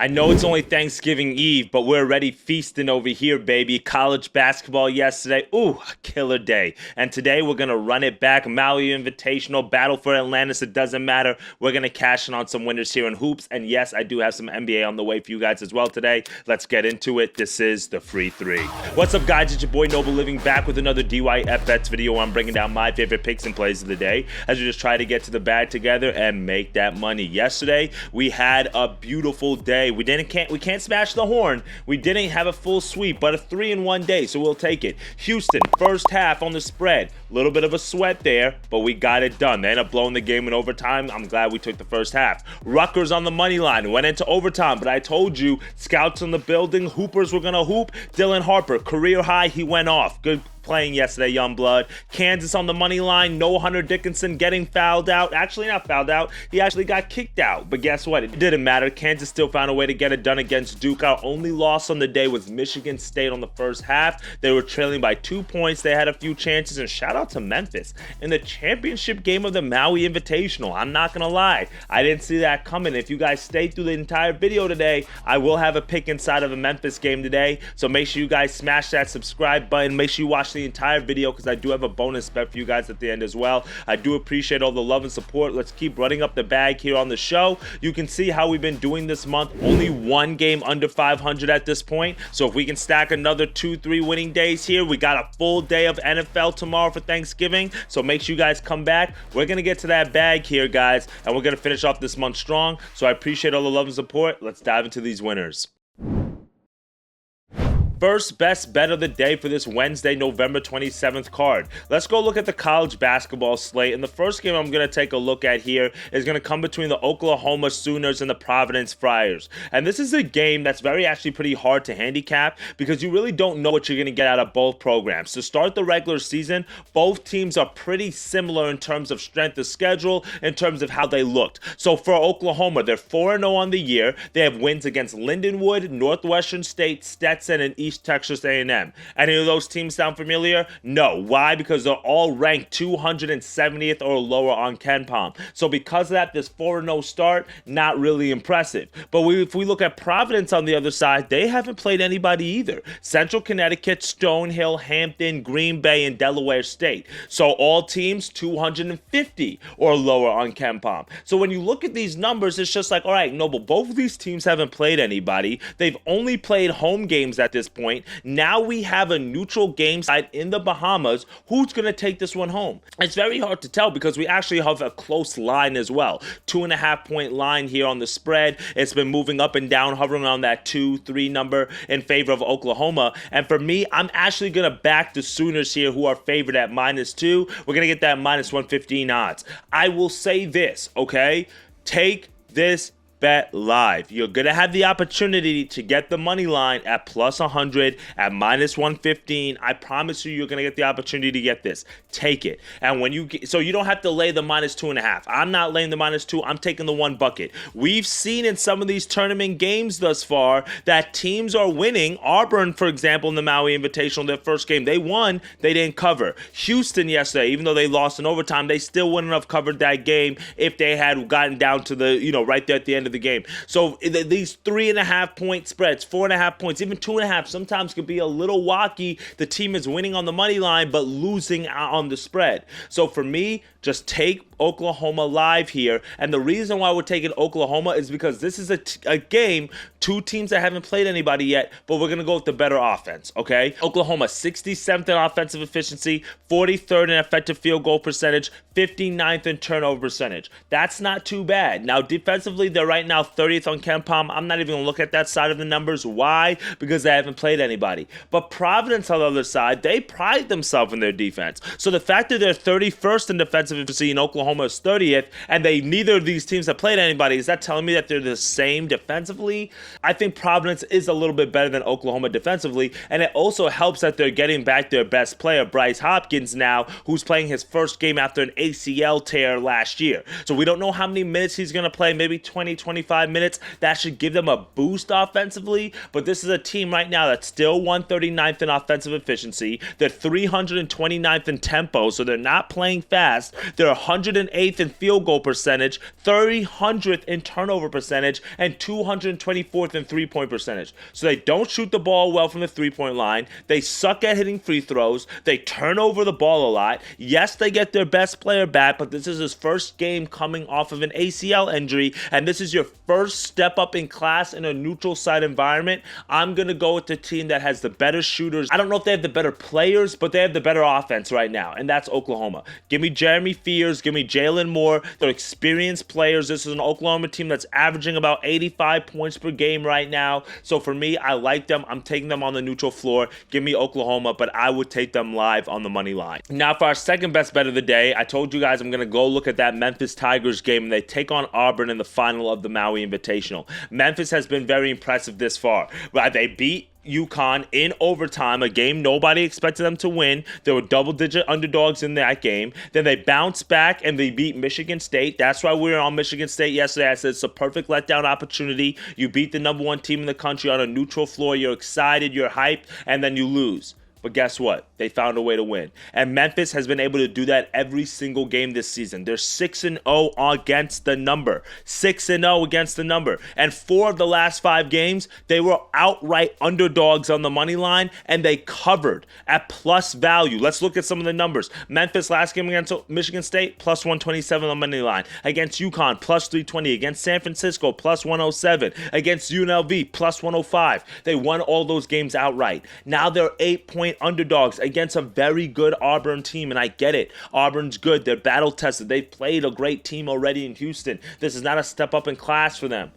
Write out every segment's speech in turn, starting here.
I know it's only Thanksgiving Eve, but we're already feasting over here, baby. College basketball yesterday. Ooh, a killer day. And today we're going to run it back. Maui Invitational, Battle for Atlantis, it doesn't matter. We're going to cash in on some winners here in hoops. And yes, I do have some NBA on the way for you guys as well today. Let's get into it. This is the Free 3. What's up, guys? It's your boy Noble Living back with another DYF Bets video where I'm bringing down my favorite picks and plays of the day as we just try to get to the bag together and make that money. Yesterday, we had a beautiful day. We can't smash the horn. We didn't have a full sweep, but a 3-in-1 day, so we'll take it. Houston, first half on the spread. A little bit of a sweat there, but we got it done. They ended up blowing the game in overtime. I'm glad we took the first half. Rutgers on the money line. Went into overtime, but I told you, scouts in the building, hoopers were going to hoop. Dylan Harper, career high, he went off. Good playing yesterday, young blood. Kansas on the money line. No Hunter Dickinson getting fouled out. Actually, not fouled out. He actually got kicked out. But guess what? It didn't matter. Kansas still found a way to get it done against Duke. Our only loss on the day was Michigan State on the first half. They were trailing by 2 points. They had a few chances. And shout out to Memphis in the championship game of the Maui Invitational. I'm not going to lie. I didn't see that coming. If you guys stay through the entire video today, I will have a pick inside of a Memphis game today. So make sure you guys smash that subscribe button. Make sure you watch the entire video because I do have a bonus bet for you guys at the end as well. I do appreciate all the love and support. Let's keep running up the bag here on the show. You can see how we've been doing this month. Only one game under 500 at this point. So if we can stack another 2-3 winning days here, we got a full day of NFL tomorrow for Thanksgiving. So make sure you guys come back. We're going to get to that bag here, guys, and we're going to finish off this month strong. So I appreciate all the love and support. Let's dive into these winners. First best bet of the day for this Wednesday, November 27th card. Let's go look at the college basketball slate. And the first game I'm going to take a look at here is going to come between the Oklahoma Sooners and the Providence Friars. And this is a game that's actually pretty hard to handicap because you really don't know what you're going to get out of both programs. To start the regular season, both teams are pretty similar in terms of strength of schedule, in terms of how they looked. So for Oklahoma, they're 4-0 on the year. They have wins against Lindenwood, Northwestern State, Stetson, and East Texas A&M. Any of those teams sound familiar? No. Why? Because they're all ranked 270th or lower on KenPom. So because of that, this 4-0 start, not really impressive. But if we look at Providence on the other side, they haven't played anybody either. Central Connecticut, Stonehill, Hampton, Green Bay, and Delaware State. So all teams 250 or lower on KenPom. So when you look at these numbers, it's just like, all right, Noble, both of these teams haven't played anybody. They've only played home games at this point. Now we have a neutral game side in the Bahamas. Who's going to take this one home? It's very hard to tell because we actually have a close line as well. 2.5 point line here on the spread. It's been moving up and down, hovering around that 2-3 number in favor of Oklahoma. And for me, I'm actually going to back the Sooners here, who are favored at -2. We're going to get that -115 odds. I will say this, okay? Take this bet live. You're going to have the opportunity to get the money line at +100 at -115. I promise you're going to get the opportunity to get this. Take it. And when so you don't have to lay the -2.5. I'm not laying the -2. I'm taking the one bucket. We've seen in some of these tournament games thus far that teams are winning. Auburn, for example, in the Maui Invitational, their first game, they won. They didn't cover. Houston yesterday, even though they lost in overtime, they still wouldn't have covered that game if they had gotten down to the, right there at the end of the game. So these 3.5 point spreads, 4.5 points, even 2.5 sometimes could be a little wacky. The team is winning on the money line but losing on the spread. So for me, just take Oklahoma live here. And the reason why we're taking Oklahoma is because this is a game, two teams that haven't played anybody yet, but we're going to go with the better offense, okay? Oklahoma, 67th in offensive efficiency, 43rd in effective field goal percentage, 59th in turnover percentage. That's not too bad. Now, defensively, they're right now 30th on KenPom. I'm not even going to look at that side of the numbers. Why? Because they haven't played anybody. But Providence, on the other side, they pride themselves in their defense. So the fact that they're 31st in defensive efficiency and Oklahoma is 30th, and neither of these teams have played anybody, is that telling me that they're the same defensively? I think Providence is a little bit better than Oklahoma defensively, and it also helps that they're getting back their best player, Bryce Hopkins, now, who's playing his first game after an ACL tear last year. So we don't know how many minutes he's going to play, maybe 20, 25 minutes. That should give them a boost offensively, but this is a team right now that's still 139th in offensive efficiency. They're 329th in tempo, so they're not playing fast. They're 100 208th in field goal percentage, 300th in turnover percentage, and 224th in three-point percentage. So they don't shoot the ball well from the three-point line. They suck at hitting free throws. They turn over the ball a lot. Yes, they get their best player back, but this is his first game coming off of an ACL injury, and this is your first step up in class in a neutral site environment. I'm going to go with the team that has the better shooters. I don't know if they have the better players, but they have the better offense right now, and that's Oklahoma. Give me Jeremy Fears. Give me Jalen Moore. They're experienced players. This is an Oklahoma team that's averaging about 85 points per game right now. So for me, I like them. I'm taking them on the neutral floor. Give me Oklahoma, but I would take them live on the money line. Now for our second best bet of the day, I told you guys I'm going to go look at that Memphis Tigers game, and they take on Auburn in the final of the Maui Invitational. Memphis has been very impressive this far. They beat UConn in overtime, a game nobody expected them to win. There were double-digit underdogs in that game. Then they bounced back and they beat Michigan State. That's why we were on Michigan State yesterday. I said it's a perfect letdown opportunity. You beat the number one team in the country on a neutral floor. You're excited, you're hyped, and then you lose. But guess what? They found a way to win. And Memphis has been able to do that every single game this season. They're 6-0 against the number. 6-0 against the number. And 4 of the last 5 games, they were outright underdogs on the money line, and they covered at plus value. Let's look at some of the numbers. Memphis last game against Michigan State, plus 127 on the money line. Against UConn, plus 320. Against San Francisco, plus 107. Against UNLV, plus 105. They won all those games outright. Now they're 8-point underdogs against a very good Auburn team, and I get it. Auburn's good. They're battle-tested. They've played a great team already in Houston. This is not a step up in class for them.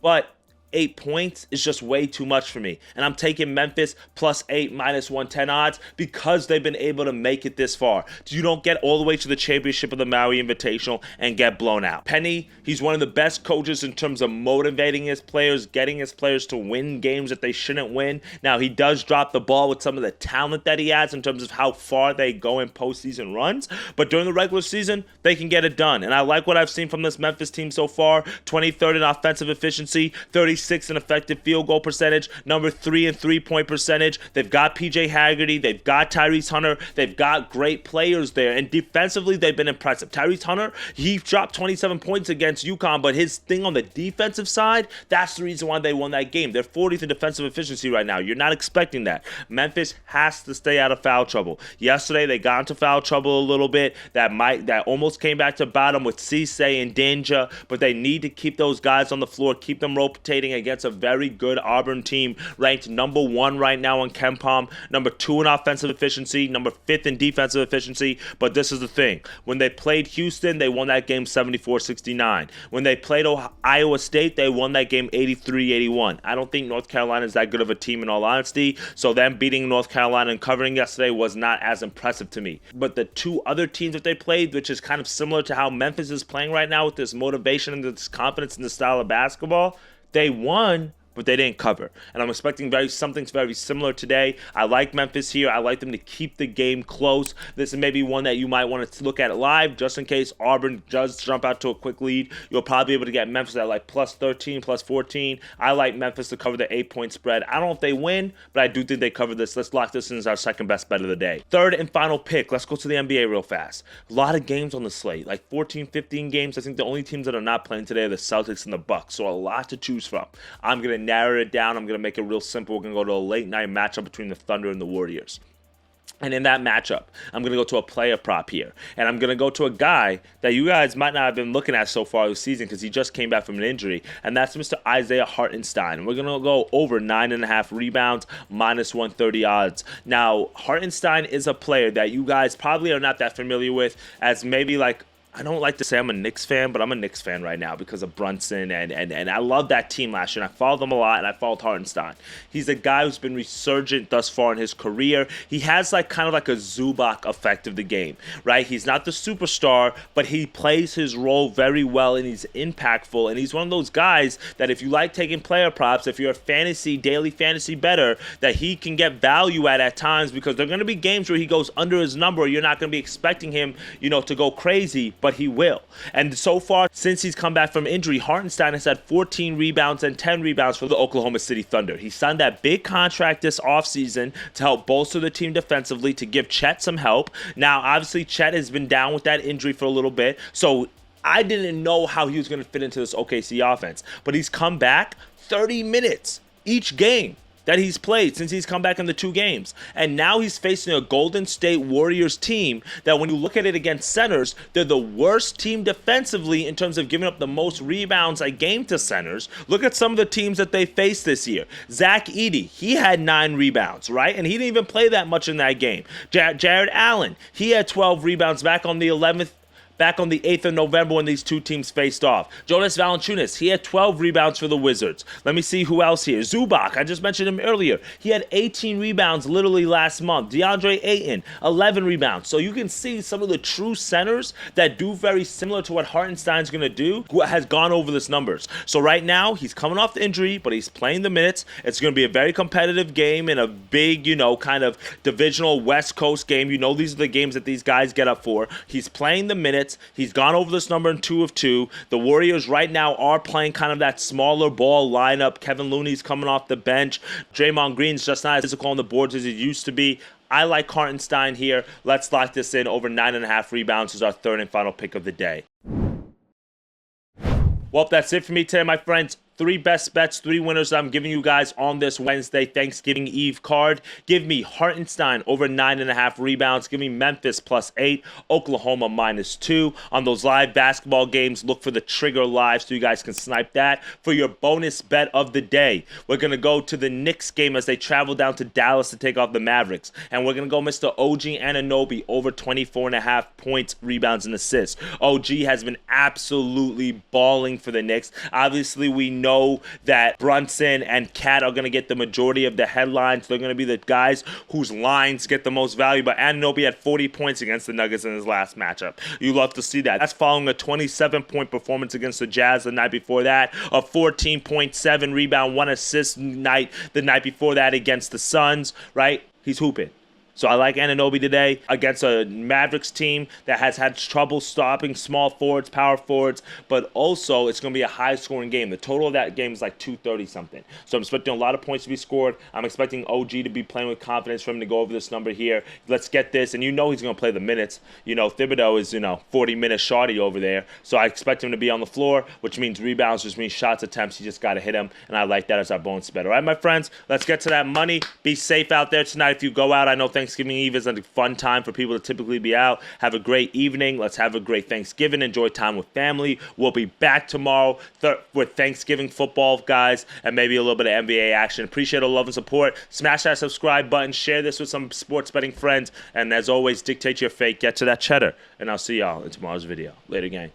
But 8 points is just way too much for me. And I'm taking Memphis plus 8 minus 110 odds because they've been able to make it this far. You don't get all the way to the championship of the Maui Invitational and get blown out. Penny, he's one of the best coaches in terms of motivating his players, getting his players to win games that they shouldn't win. Now, he does drop the ball with some of the talent that he has in terms of how far they go in postseason runs. But during the regular season, they can get it done. And I like what I've seen from this Memphis team so far. 23rd in offensive efficiency, 36th in effective field goal percentage, number 3 in three-point percentage. They've got PJ Haggerty. They've got Tyrese Hunter. They've got great players there. And defensively, they've been impressive. Tyrese Hunter, he dropped 27 points against UConn, but his thing on the defensive side, that's the reason why they won that game. They're 40th in defensive efficiency right now. You're not expecting that. Memphis has to stay out of foul trouble. Yesterday, they got into foul trouble a little bit. That almost came back to bite them with Cisse and Danger, but they need to keep those guys on the floor, keep them rotating against a very good Auburn team, ranked number 1 right now on KenPom, number 2 in offensive efficiency, number 5th in defensive efficiency. But this is the thing. When they played Houston, they won that game 74-69. When they played Iowa State, they won that game 83-81. I don't think North Carolina is that good of a team in all honesty, so them beating North Carolina and covering yesterday was not as impressive to me. But the 2 other teams that they played, which is kind of similar to how Memphis is playing right now with this motivation and this confidence in the style of basketball, they won, but they didn't cover. And I'm expecting something very similar today. I like Memphis here. I like them to keep the game close. This is maybe one that you might want to look at live just in case Auburn does jump out to a quick lead. You'll probably be able to get Memphis at like plus 13, plus 14. I like Memphis to cover the 8-point spread. I don't know if they win, but I do think they cover this. Let's lock this in as our second best bet of the day. Third and final pick. Let's go to the NBA real fast. A lot of games on the slate, like 14, 15 games. I think the only teams that are not playing today are the Celtics and the Bucks, so a lot to choose from. I'm going to narrow it down. I'm going to make it real simple. We're going to go to a late night matchup between the Thunder and the Warriors. And in that matchup, I'm going to go to a player prop here. And I'm going to go to a guy that you guys might not have been looking at so far this season because he just came back from an injury. And that's Mr. Isaiah Hartenstein. We're going to go over 9.5 rebounds, minus 130 odds. Now, Hartenstein is a player that you guys probably are not that familiar with, as maybe like, I don't like to say I'm a Knicks fan, but I'm a Knicks fan right now because of Brunson, and I love that team last year, and I followed them a lot, and I followed Hartenstein. He's a guy who's been resurgent thus far in his career. He has like kind of like a Zubac effect of the game, right? He's not the superstar, but he plays his role very well, and he's impactful, and he's one of those guys that if you like taking player props, if you're a daily fantasy bettor, that he can get value at times because there are going to be games where he goes under his number. You're not going to be expecting him, to go crazy. but he will. And so far, since he's come back from injury, Hartenstein has had 14 rebounds and 10 rebounds for the Oklahoma City Thunder. He signed that big contract this offseason to help bolster the team defensively, to give Chet some help. Now, obviously, Chet has been down with that injury for a little bit, so I didn't know how he was going to fit into this OKC offense. But he's come back 30 minutes each game that he's played since he's come back in the 2 games. And now he's facing a Golden State Warriors team that, when you look at it against centers, they're the worst team defensively in terms of giving up the most rebounds a game to centers. Look at some of the teams that they faced this year. Zach Edey, he had 9 rebounds, right? And he didn't even play that much in that game. Jared Allen, he had 12 rebounds back on the 8th of November when these 2 teams faced off. Jonas Valanciunas, he had 12 rebounds for the Wizards. Let me see who else here. Zubac, I just mentioned him earlier. He had 18 rebounds literally last month. DeAndre Ayton, 11 rebounds. So you can see some of the true centers that do very similar to what Hartenstein's going to do has gone over this numbers. So right now, he's coming off the injury, but he's playing the minutes. It's going to be a very competitive game in a big, kind of divisional West Coast game. These are the games that these guys get up for. He's playing the minutes. He's gone over this number in 2 of 2. The Warriors right now are playing kind of that smaller ball lineup. Kevin Looney's coming off the bench. Draymond Green's just not as physical on the boards as he used to be. I like Hartenstein here. Let's lock this in. Over 9.5 rebounds is our third and final pick of the day. Well, that's it for me today, my friends. 3 best bets, 3 winners that I'm giving you guys on this Wednesday Thanksgiving Eve card. Give me Hartenstein over 9.5 rebounds. Give me Memphis +8, Oklahoma -2. On those live basketball games, look for the trigger live so you guys can snipe that. For your bonus bet of the day, we're going to go to the Knicks game as they travel down to Dallas to take off the Mavericks. And we're going to go Mr. OG Anunoby over 24.5 points, rebounds, and assists. OG has been absolutely balling for the Knicks. Obviously, we know that Brunson and Cat are going to get the majority of the headlines. They're going to be the guys whose lines get the most value. But Anunoby had 40 points against the Nuggets in his last matchup. You love to see that. That's following a 27-point performance against the Jazz the night before that. A 14.7 rebound, 1 assist night the night before that against the Suns, right? He's hooping. So I like Anunoby today against a Mavericks team that has had trouble stopping small forwards, power forwards, but also it's going to be a high-scoring game. The total of that game is like 230-something. So I'm expecting a lot of points to be scored. I'm expecting OG to be playing with confidence for him to go over this number here. Let's get this. And he's going to play the minutes. Thibodeau is, 40-minute shorty over there. So I expect him to be on the floor, which means rebounds, which means shots attempts. You just got to hit him. And I like that as our bonus bet. All right, my friends, let's get to that money. Be safe out there tonight if you go out. I know Thanksgiving Eve is a fun time for people to typically be out. Have a great evening. Let's have a great Thanksgiving. Enjoy time with family. We'll be back tomorrow with Thanksgiving football, guys, and maybe a little bit of NBA action. Appreciate all the love and support. Smash that subscribe button. Share this with some sports betting friends. And as always, dictate your fate. Get to that cheddar. And I'll see y'all in tomorrow's video. Later, gang.